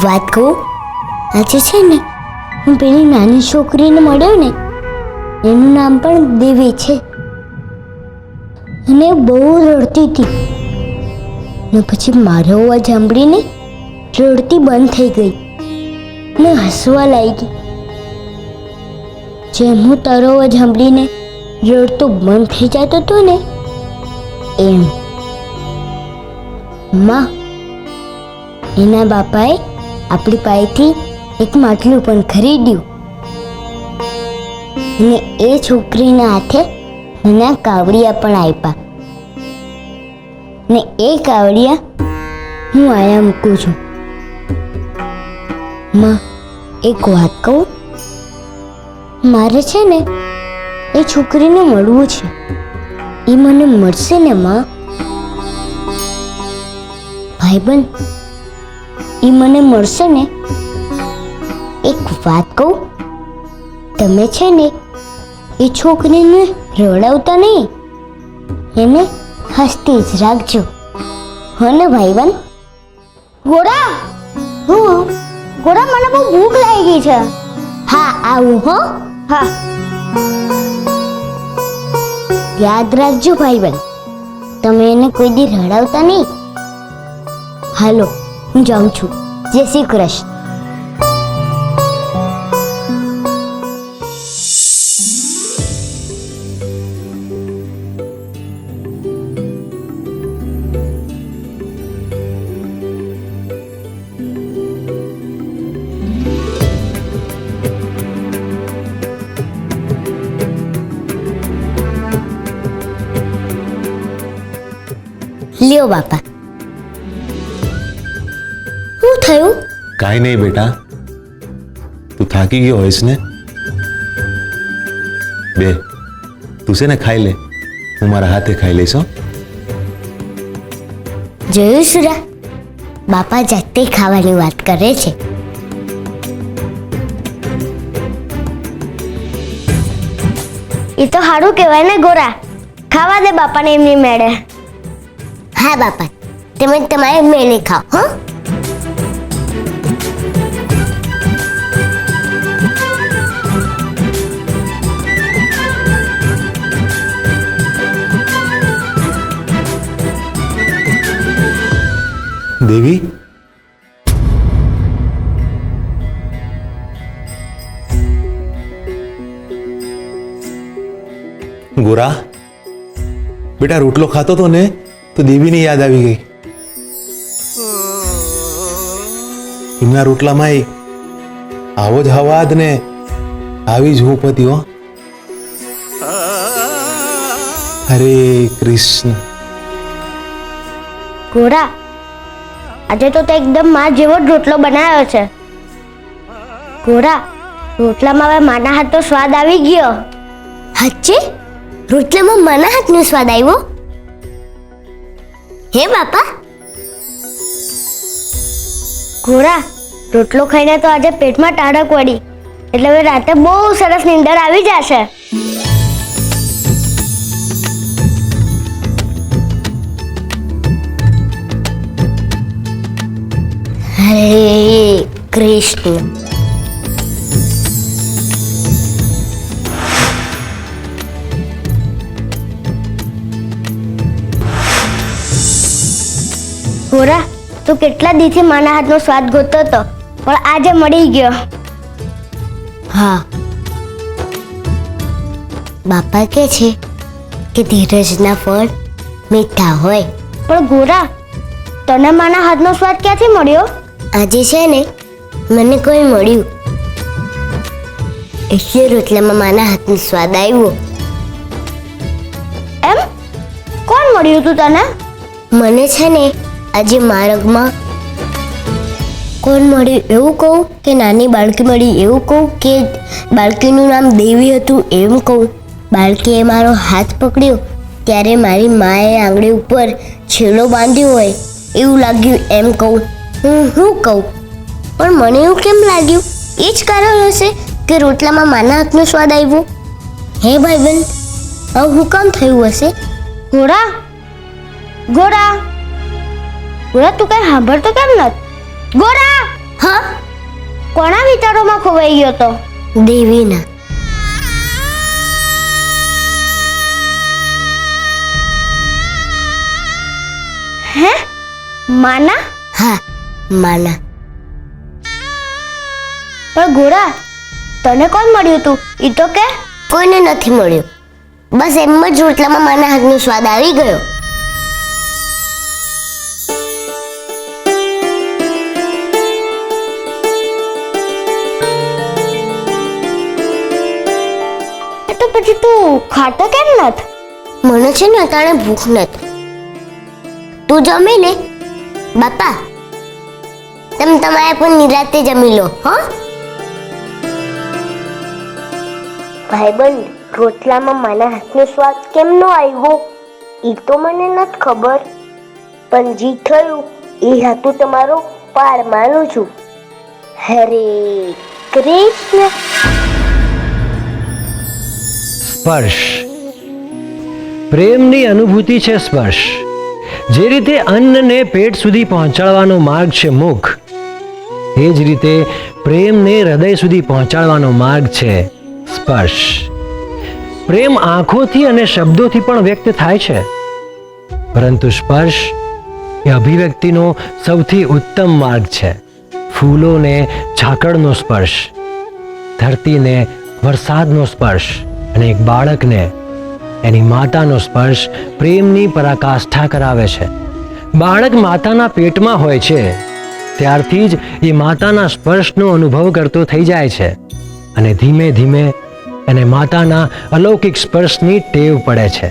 વાત કહું, આજે છે ને હું પેલી નાની છોકરીને મળ્યો ને, એનું નામ પણ દેવી છે, અને બહુ રડતી હતી. ને પછી મારો અવાજ સાંભળીને રડતી બંધ થઈ ગઈ ને હસવા લાગી. જેમ હું તારો અવાજ સાંભળીને રડતો બંધ થઈ જતો હતો ને એમ. માં, એના બાપાએ આપણી પાસેથી એક માટલું પણ ખરીદ્યું અને એ છોકરીના હાથે નાના કાવડિયા પણ આપ્યા, ને એ કાવડિયા હું આયા મૂકું છું. માં, એક વાત કહું, મારે છે ને એ છોકરીને મળવું છે. એ મને મળશે ને માં? ભાઈબંધ, એ મને મળશે ને? એક વાત કહું, તમે છે ને એ છોકરીને રડાવતા નહીં, એને હસતી જ રાખજો, હો ને ભાઈબંધ? ગોરા, ગોરા, મને બહુ ભૂખ લાગી છે. હા, આવું હો. હા, યાદ રાખજો ભાઈબંધ, તમે એને કોઈ દી રડાવતા નહીં. હાલો, હું જાઉં છું. જય શ્રી કૃષ્ણ. લ્યો બાપા. શું થયું? કાંઈ નહીં બેટા, તું થાકી ગયો હોઈશ ને? બે, તું છે ને ખાઈ લે, હું મારા હાથે ખાઈ લઈશ. હો, જોયું સુરા, બાપા જાતે ખાવાની વાત કરે છે. એ તો સારું કહેવાય ને ગોરા. ખાવા દે બાપાને એમની મેળે. હા બાપા, તમે તમારે મેળે ખાઓ. હો, દેવી, ગોરા બેટા, રોટલો ખાતો તો ને તો દેવીની યાદ આવી ગઈ. એમના રોટલામાં આવો જ હવાદ ને આવી જ ઉપતિ. હો, હરે કૃષ્ણ. ગોરા, આજે તો તે એકદમ માં જેવો જ રોટલો બનાવ્યો છે. ગોરા, રોટલામાં હવે માના હાથનો સ્વાદ આવી ગયો. હાચે રોટલામાં માના હાથનો સ્વાદ આવ્યો? હે બાપા? ગોરા, રોટલો ખાઈને તો આજે પેટમાં ટાઢક વળી, એટલે હવે રાતે બહુ સરસ નીંદર આવી જશે. હરે કૃષ્ણ. ગોરા, તું કેટલા દિવસથી માના હાથનો સ્વાદ ગોતતો હતો, પણ આજે મળી ગયો. હા, બાપા કહે છે કે ધીરજના ફળ મીઠા હોય. પણ ગોરા, તને માના હાથનો સ્વાદ ક્યાંથી મળ્યો? આજે છે ને મને કોઈ મળ્યું, એટલે રોટલામાં માના હાથનો સ્વાદ આવ્યો. એમ? કોણ મળ્યું તું તને? મને છે ને આજે માર્ગમાં કોણ મળ્યું એવું કહું, કે નાની બાળકી મળી એવું કહું, કે બાળકીનું નામ દેવી હતું એમ કહું? બાળકીએ મારો હાથ પકડ્યો ત્યારે મારી માએ આંગળી ઉપર છેડો બાંધ્યો હોય એવું લાગ્યું એમ કહું? હું શું કહું? પણ મને એવું કેમ લાગ્યું? એ જ કારણ હશે કે રોટલામાં માના હાથનો સ્વાદ આવ્યો. હે ભાઈબંધ, આવું શું કામ થયું હશે? ગોરા, ગોરા, ગોરા, તું કઈ સાંભળતો કેમ નથી? ગોરા, હા, કોના વિચારોમાં ખોવાઈ ગયો તો? દેવીના. હે? માના? હા, માના. પણ ઘોડા, તને કોણ મળ્યું તું ઈ તો કે? કોઈને નથી મળ્યું. બસ એમ જ રોટલામાં માના હાથનો સ્વાદ આવી ગયો. તો પછી તું ખાતો કેમ નથ? મને છે ને અટાણે ભૂખ નથી. તું જમી લે બાપા. તમે તમારે પણ નિરાતે જમી લો. હા ભાઈબંધ, રોટલામાં માના હાથનો સ્વાદ કેમ નો આવ્યો એ તો મને નથી ખબર, પણ જી થયું એ હતું તમારો પાર માનું છું. હરે કૃષ્ણ. સ્પર્શ. પ્રેમની અનુભૂતિ છે સ્પર્શ. જે રીતે અન્નને પેટ સુધી પહોંચાડવાનો માર્ગ છે મુખ, એ જ રીતે પ્રેમને હૃદય સુધી પહોંચાડવાનો માર્ગ છે સ્પર્શ. પ્રેમ આંખોથી અને શબ્દોથી પણ વ્યક્ત થાય છે, પરંતુ સ્પર્શ એ અભિવ્યક્તિનો સૌથી ઉત્તમ માર્ગ છે. ફૂલોને ઝાકળનો સ્પર્શ, ધરતીને વરસાદનો સ્પર્શ અને એક બાળકને એની માતાનો સ્પર્શ પ્રેમની પરાકાષ્ઠા કરાવે છે. બાળક માતાના પેટમાં હોય છે ત્યારથી જ એ માતાના સ્પર્શનો અનુભવ કરતો થઈ જાય છે અને ધીમે ધીમે એને માતાના અલૌકિક સ્પર્શની ટેવ પડે છે.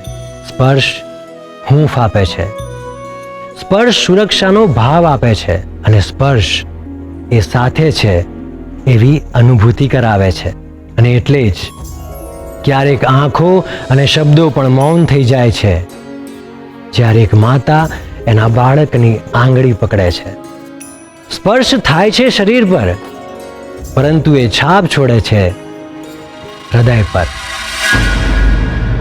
સ્પર્શ હૂંફ આપે છે, સ્પર્શ સુરક્ષાનો ભાવ આપે છે અને સ્પર્શ એ સાથે છે એવી અનુભૂતિ કરાવે છે. અને એટલે જ ક્યારેક આંખો અને શબ્દો પણ મૌન થઈ જાય છે જ્યારે એક માતા એના બાળકની આંગળી પકડે છે. સ્પર્શ થાય છે શરીર પર, પરંતુ એ છાપ છોડે છે હૃદય પર.